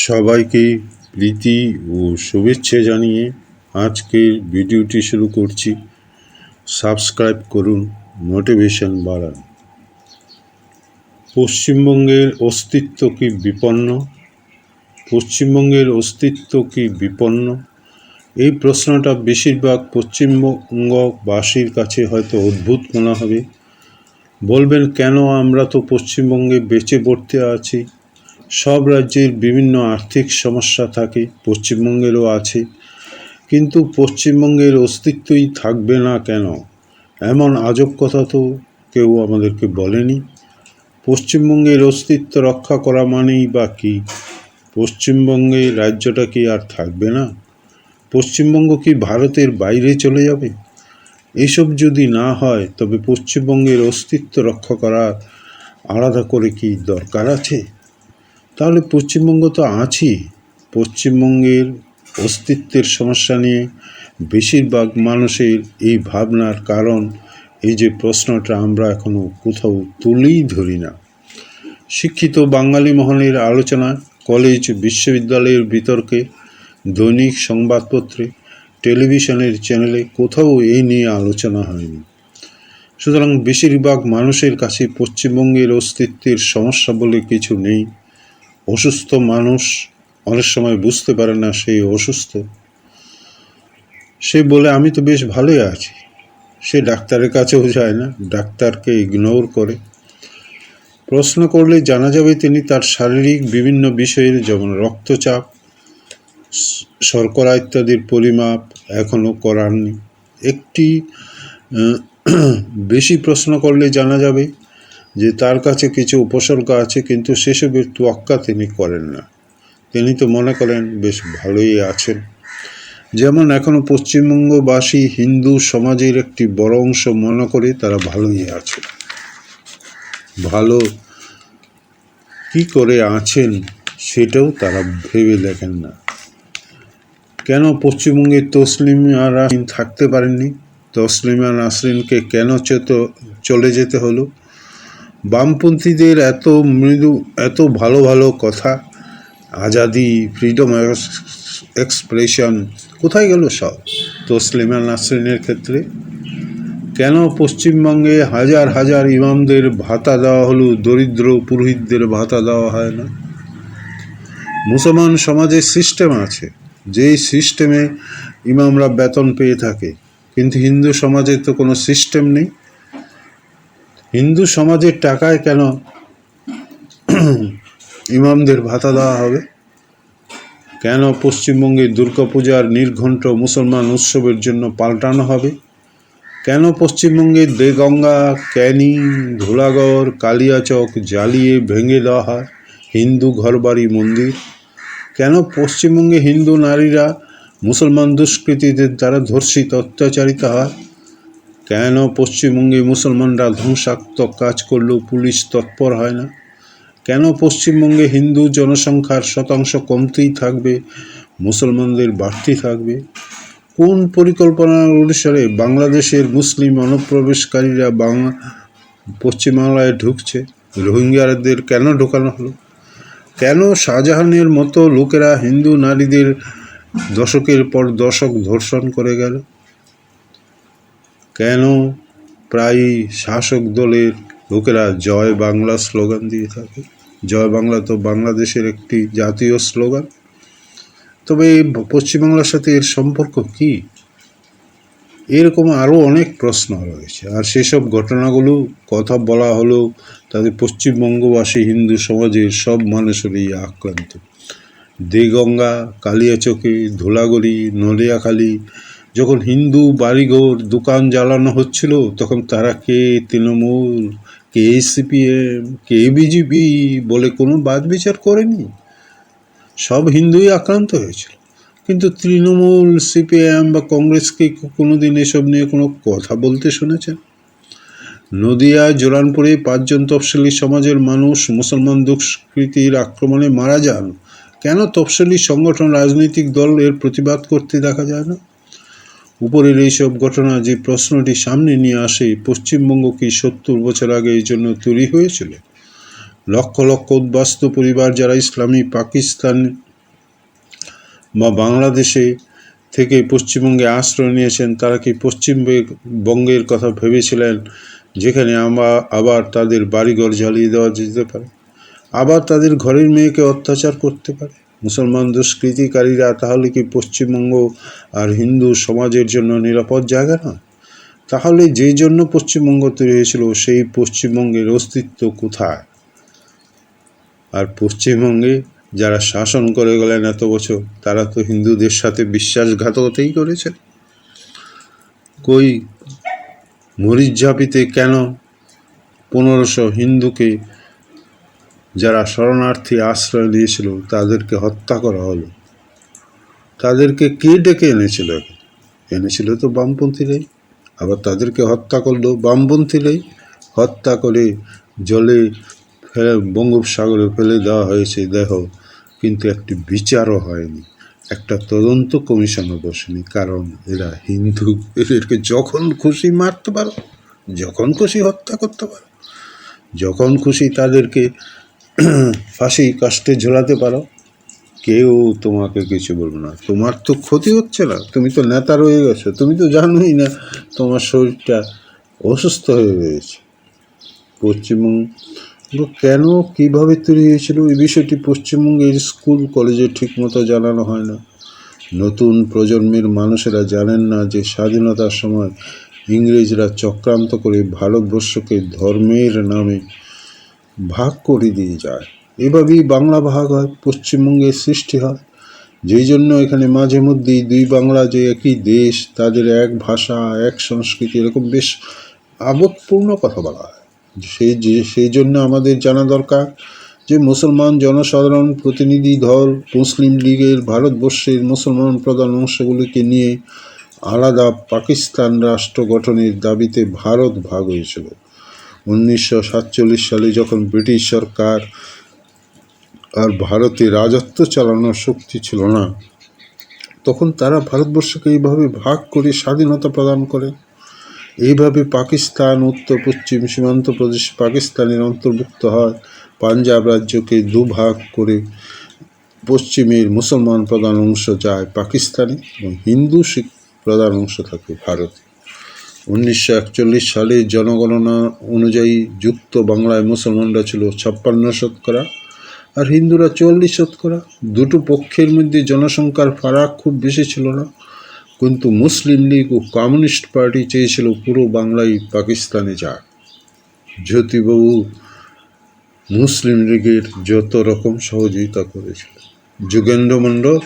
সবাইকে প্রীতি ও শুভেচ্ছা জানিয়ে আজকের ভিডিওটি শুরু করছি। সাবস্ক্রাইব করুন, মোটিভেশন বাড়ান। পশ্চিমবঙ্গের অস্তিত্ব কি বিপন্ন? পশ্চিমবঙ্গের অস্তিত্ব কি বিপন্ন? এই প্রশ্নটা বেশিরভাগ পশ্চিমবঙ্গবাসীর কাছে হয়তো অদ্ভুত মনে হবে। বলবেন, কেন? আমরা তো পশ্চিমবঙ্গে বেঁচে পড়তে আছি। সব রাজ্যের বিভিন্ন আর্থিক সমস্যা থাকে, পশ্চিমবঙ্গেরও আছে, কিন্তু পশ্চিমবঙ্গের অস্তিত্বই থাকবে না কেন? এমন আজব কথা তো কেউ আমাদেরকে বলেনি। পশ্চিমবঙ্গের অস্তিত্ব রক্ষা করা মানেই বা কী? পশ্চিমবঙ্গে রাজ্যটা কি আর থাকবে না? পশ্চিমবঙ্গ কি ভারতের বাইরে চলে যাবে? এসব যদি না হয়, তবে পশ্চিমবঙ্গের অস্তিত্ব রক্ষা করার আলাদা করে কি দরকার আছে? তাহলে পশ্চিমবঙ্গ তো আছি। পশ্চিমবঙ্গের অস্তিত্বের সমস্যা নিয়ে বেশিরভাগ মানুষের এই ভাবনার কারণ এই যে প্রশ্নটা আমরা এখনও কোথাও তুলেই ধরি না। শিক্ষিত বাঙালি মহলের আলোচনা, কলেজ বিশ্ববিদ্যালয়ের বিতর্কে, দৈনিক সংবাদপত্রে, টেলিভিশনের চ্যানেলে কোথাও এই নিয়ে আলোচনা হয়নি। সুতরাং বেশিরভাগ মানুষের কাছে পশ্চিমবঙ্গের অস্তিত্বের সমস্যা বলে কিছু নেই। অসুস্থ মানুষ অনেক সময় বুঝতে পারে না সে অসুস্থ। সে বলে, আমি তো বেশ ভালোই আছি। সে ডাক্তারের কাছেও যায় না, ডাক্তারকে ইগনোর করে। প্রশ্ন করলে জানা যাবে তিনি তার শারীরিক বিভিন্ন বিষয়ের, যেমন রক্তচাপ, শর্করা ইত্যাদির পরিমাপ এখনও করাননি। একটি বেশি প্রশ্ন করলে জানা যাবে যে তার কাছে কিছু উপসর্গ আছে, কিন্তু সেসবের তোয়াক্কা তিনি করেন না। তিনি তো মনে করেন বেশ ভালোই আছেন। যেমন এখনও পশ্চিমবঙ্গবাসী হিন্দু সমাজের একটি বড় অংশ মনে করে তারা ভালোই আছে। ভালো কি করে আছেন সেটাও তারা ভেবে দেখেন না। কেন পশ্চিমবঙ্গের তসলিমা থাকতে পারেননি? তসলিমা নাসরিনকে কেন চলে যেতে হলো? বামপন্থীদের এত মৃদু, এত ভালো ভালো কথা, আজাদি, ফ্রিডম এক্সপ্রেশন, কোথায় গেল সব তসলিমা নাসরিনের ক্ষেত্রে? কেন পশ্চিমবঙ্গে হাজার হাজার ইমামদের ভাতা দেওয়া হলো, দরিদ্র পুরোহিতদের ভাতা দেওয়া হয় না? মুসলমান সমাজের সিস্টেম আছে, যেই সিস্টেমে ইমামরা বেতন পেয়ে থাকে, কিন্তু হিন্দু সমাজে তো কোনো সিস্টেম নেই। হিন্দু সমাজের টাকায় কেন ইমামদের ভাতা দেওয়া হবে? কেন পশ্চিমবঙ্গে দুর্গাপূজার নির্ঘণ্ট মুসলমান উৎসবের জন্য পাল্টানো হবে? কেন পশ্চিমবঙ্গে দেগঙ্গা, ক্যানিং, ধুলাগড়, কালিয়াচক জ্বালিয়ে ভেঙে দেওয়া হয় হিন্দু ঘরবাড়ি, মন্দির? কেন পশ্চিমবঙ্গে হিন্দু নারীরা মুসলমান দুষ্কৃতীদের দ্বারা ধর্ষিত, অত্যাচারিত হয়? কেন পশ্চিমবঙ্গে মুসলমানরা ধ্বংসাত্মক কাজ করলেও পুলিশ তৎপর হয় না? কেন পশ্চিমবঙ্গে হিন্দু জনসংখ্যার শতাংশ কমতেই থাকবে, মুসলমানদের বাড়তি থাকবে? কোন পরিকল্পনার অনুসারে বাংলাদেশের মুসলিম অনুপ্রবেশকারীরা পশ্চিমবাংলায় ঢুকছে? রোহিঙ্গাদের কেন ঢোকানো হলো? কেন শাহজাহানের মতো লোকেরা হিন্দু নারীদের দশকের পর দশক ধর্ষণ করে গেল? কেন প্রায়ই শাসক দলের লোকেরা জয় বাংলা স্লোগান দিয়ে থাকে? জয় বাংলা তো বাংলাদেশের একটি জাতীয় স্লোগান। তবে পশ্চিমবাংলার সাথে এর সম্পর্ক কি? এরকম আরও অনেক প্রশ্ন রয়েছে। আর সেসব ঘটনাগুলো কথা বলা হলেও তাদের পশ্চিমবঙ্গবাসী হিন্দু সমাজের সব মানুষেরই আক্রান্ত। দেগঙ্গা, কালিয়াচকে, ধুলাগড়ি, নলিয়াখালী যখন হিন্দু বাড়িঘর, দোকান জ্বালানো হচ্ছিল, তখন তারা কে তৃণমূল, কে সিপিএম, কে বিজেপি বলে কোনো বাদ বিচার করেনি। সব হিন্দুই আক্রান্ত হয়েছিল, কিন্তু তৃণমূল, সিপিএম বা কংগ্রেসকে কোনোদিন এসব নিয়ে কোনো কথা বলতে শুনেছেন? নদিয়ায় জোরানপুরে 5 জন তফসিলি সমাজের মানুষ মুসলমান দুষ্কৃতীর আক্রমণে মারা যান। কেন তফসিলি সংগঠন, রাজনৈতিক দল এর প্রতিবাদ করতে দেখা যায় না? উপরের এইসব ঘটনা যে প্রশ্নটি সামনে নিয়ে আসে, পশ্চিমবঙ্গ কি 70 বছর আগে এই জন্য তৈরি হয়েছিল? লক্ষ লক্ষ উদ্বাস্তু পরিবার যারা ইসলামী পাকিস্তান বা বাংলাদেশে থেকে পশ্চিমবঙ্গে আশ্রয় নিয়েছেন, তারা কি পশ্চিমবঙ্গের কথা ভেবেছিলেন যেখানে আবার তাদের বাড়িঘর জ্বালিয়ে দেওয়া যেতে পারে, আবার তাদের ঘরের মেয়েকে অত্যাচার করতে পারে মুসলমান দুষ্কৃতিকারীরা? তাহলে কি পশ্চিমবঙ্গ আর হিন্দু সমাজের জন্য নিরাপদ জায়গা না? তাহলে যেই জন্য পশ্চিমবঙ্গ তৈরি হয়েছিল, সেই পশ্চিমবঙ্গের অস্তিত্ব কোথায়? আর পশ্চিমবঙ্গে যারা শাসন করে গেলেন এত বছর, তারা তো হিন্দুদের সাথে বিশ্বাসঘাতকতাই করেছে। কই মরিচঝাপিতে কেন 1500 হিন্দুকে, যারা শরণার্থী আশ্রয় নিয়েছিল, তাদেরকে হত্যা করা হলো? তাদেরকে কে ডেকে এনেছিল? এনেছিল তো বামপন্থীরাই। আবার তাদেরকে হত্যা করলো বামপন্থীরাই। হত্যা করে জলে বঙ্গোপসাগরে ফেলে দেওয়া হয়েছে দেহ, কিন্তু একটি বিচারও হয়নি, একটা তদন্ত কমিশনও বসেনি। কারণ এরা হিন্দু, এদেরকে যখন খুশি মারতে পারো, যখন খুশি হত্যা করতে পারো, যখন খুশি তাদেরকে ফাঁসি কাস্টে ঝোলাতে পারো, কেউ তোমাকে কিছু বলবে না। তোমার তো ক্ষতি হচ্ছে না, তুমি তো নেতা রয়ে গেছো, তুমি তো জানোই না তোমার শরীরটা অসুস্থ হয়ে রয়েছে। পশ্চিমবঙ্গ কেন কীভাবে তৈরি হয়েছিল, এই বিষয়টি পশ্চিমবঙ্গের স্কুল কলেজে ঠিকমতো জানানো হয় না। নতুন প্রজন্মের মানুষেরা জানেন না যে স্বাধীনতার সময় ইংরেজরা চক্রান্ত করে ভারতবর্ষকে ধর্মের নামে ভাগ করে দিয়ে যায়। এভাবেই বাংলা ভাগ হয়, পশ্চিমবঙ্গের সৃষ্টি হয়। যেই জন্য এখানে মাঝে মধ্যেই দুই বাংলা যে একই দেশ, তাদের এক ভাষা এক সংস্কৃতি, এরকম বেশ আবেগপূর্ণ কথা বলা হয়। সেই জন্য আমাদের জানা দরকার যে মুসলমান জনসাধারণ প্রতিনিধি দল মুসলিম লীগের ভারতবর্ষের মুসলমান প্রধান অংশগুলিকে নিয়ে আলাদা পাকিস্তান রাষ্ট্র গঠনের দাবিতে ভারত ভাগ হয়েছিল। 1947 সালে যখন ব্রিটিশ সরকার আর ভারতে রাজত্ব চালানোর শক্তি ছিল না, তখন তারা ভারতবর্ষকে এইভাবে ভাগ করে স্বাধীনতা প্রদান করে। এইভাবে পাকিস্তান উত্তর পশ্চিম সীমান্ত প্রদেশ পাকিস্তানের অন্তর্ভুক্ত হয়। পাঞ্জাব রাজ্যকে দুভাগ করে পশ্চিমের মুসলমান প্রধান অংশ যায় পাকিস্তানে এবং হিন্দু শিখ প্রধান অংশ থাকে ভারতে। 1941 সালে জনগণনা অনুযায়ী যুক্ত বাংলায় মুসলমানরা ছিল 56%, আর হিন্দুরা 44%। দুটো পক্ষের মধ্যে জনসংখ্যার ফারাক খুব বেশি ছিল না, কিন্তু মুসলিম লীগ ও কমিউনিস্ট পার্টি চেয়েছিল পুরো বাংলাই পাকিস্তানে যাক। জ্যোতিবাবু মুসলিম লীগের যত রকম সহযোগিতা করেছিল। যোগেন্দ্র মণ্ডল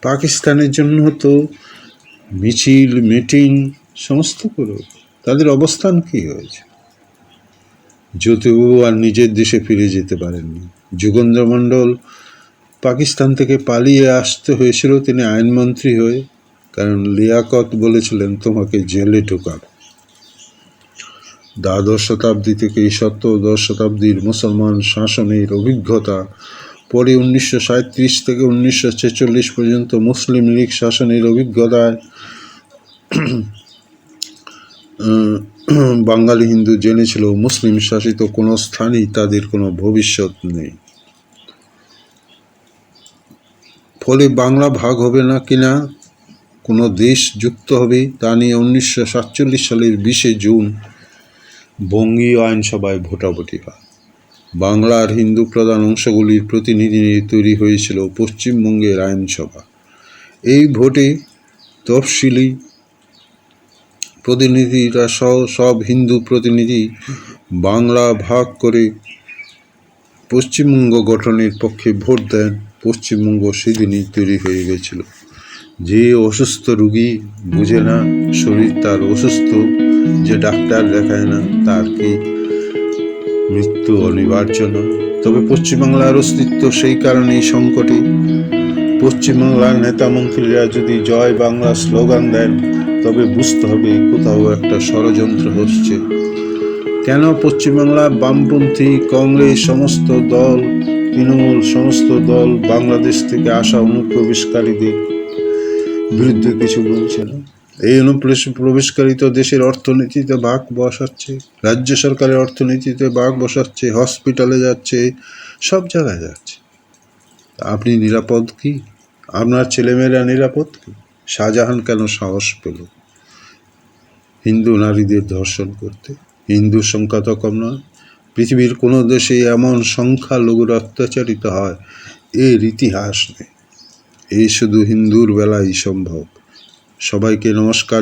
পাকিস্তানের জন্য তো মিছিল মিটিং সমস্ত করে। তাদের অবস্থান কী হয়েছে? জ্যোতিবাবু আর নিজের দেশে ফিরে যেতে পারেননি। যোগেন্দ্র মণ্ডল পাকিস্তান থেকে পালিয়ে আসতে হয়েছিল তিনি আইনমন্ত্রী হয়ে, কারণ লিয়াকত বলেছিলেন তোমাকে জেলে ঢোকাব। দ্বাদশ শতাব্দী থেকে 17দশ শতাব্দীর মুসলমান শাসনের অভিজ্ঞতা, পরে 1937 থেকে 1946 পর্যন্ত মুসলিম লীগ শাসনের অভিজ্ঞতায় বাঙালি হিন্দু জেনেছিল মুসলিম শাসিত কোনো স্থানেই তাদের কোনো ভবিষ্যৎ নেই। ফলে বাংলা ভাগ হবে না কিনা, কোনো দেশ যুক্ত হবে তা নিয়ে 1947 সালের 20 জুন বঙ্গীয় আইনসভায় ভোটাভুটি হয়। বাংলার হিন্দু প্রধান অংশগুলির প্রতিনিধি নিয়ে তৈরি হয়েছিল পশ্চিমবঙ্গের আইনসভা। এই ভোটে তফসিলি প্রতিনিধিরা সহ সব হিন্দু প্রতিনিধি বাংলা ভাগ করে পশ্চিমবঙ্গ গঠনের পক্ষে ভোট দেন। পশ্চিমবঙ্গ সেদিনই তৈরি হয়ে গেছিল। যে অসুস্থ রুগী বুঝে না শরীর তার অসুস্থ, যে ডাক্তার দেখায় না, তার কি মৃত্যু অনিবার্য নয়? তবে পশ্চিমবাংলার অস্তিত্ব সেই কারণেই সংকটে। পশ্চিমবাংলার নেতা মন্ত্রীরা যদি জয় বাংলা স্লোগান দেন, তবে বুঝতে হবে কোথাও একটা ষড়যন্ত্র হচ্ছে। কেন পশ্চিমবাংলা বামপন্থী কংগ্রেস সমস্ত দল, তৃণমূল সমস্ত দল বাংলাদেশ থেকে আসা অনুপ্রবেশকারীদের বিরুদ্ধে কিছু বলছে না? এই অনুপ্রবেশকারী তো দেশের অর্থনীতিতে ভাগ বসাচ্ছে, রাজ্য সরকারের অর্থনীতিতে ভাগ বসাচ্ছে, হসপিটালে যাচ্ছে, সব জায়গায় যাচ্ছে। আপনি নিরাপদ কি? আপনার ছেলেমেয়েরা নিরাপদ কি? শাহজাহান কেন সাহস পেল হিন্দু নারীদের ধর্ষণ করতে? হিন্দুর সংখ্যা তো কম নয়, পৃথিবীর কোনো দেশে এমন সংখ্যালঘুরা অত্যাচারিত হয় এর ইতিহাস নেই। এই শুধু হিন্দুর বেলায় সম্ভব। সবাইকে নমস্কার।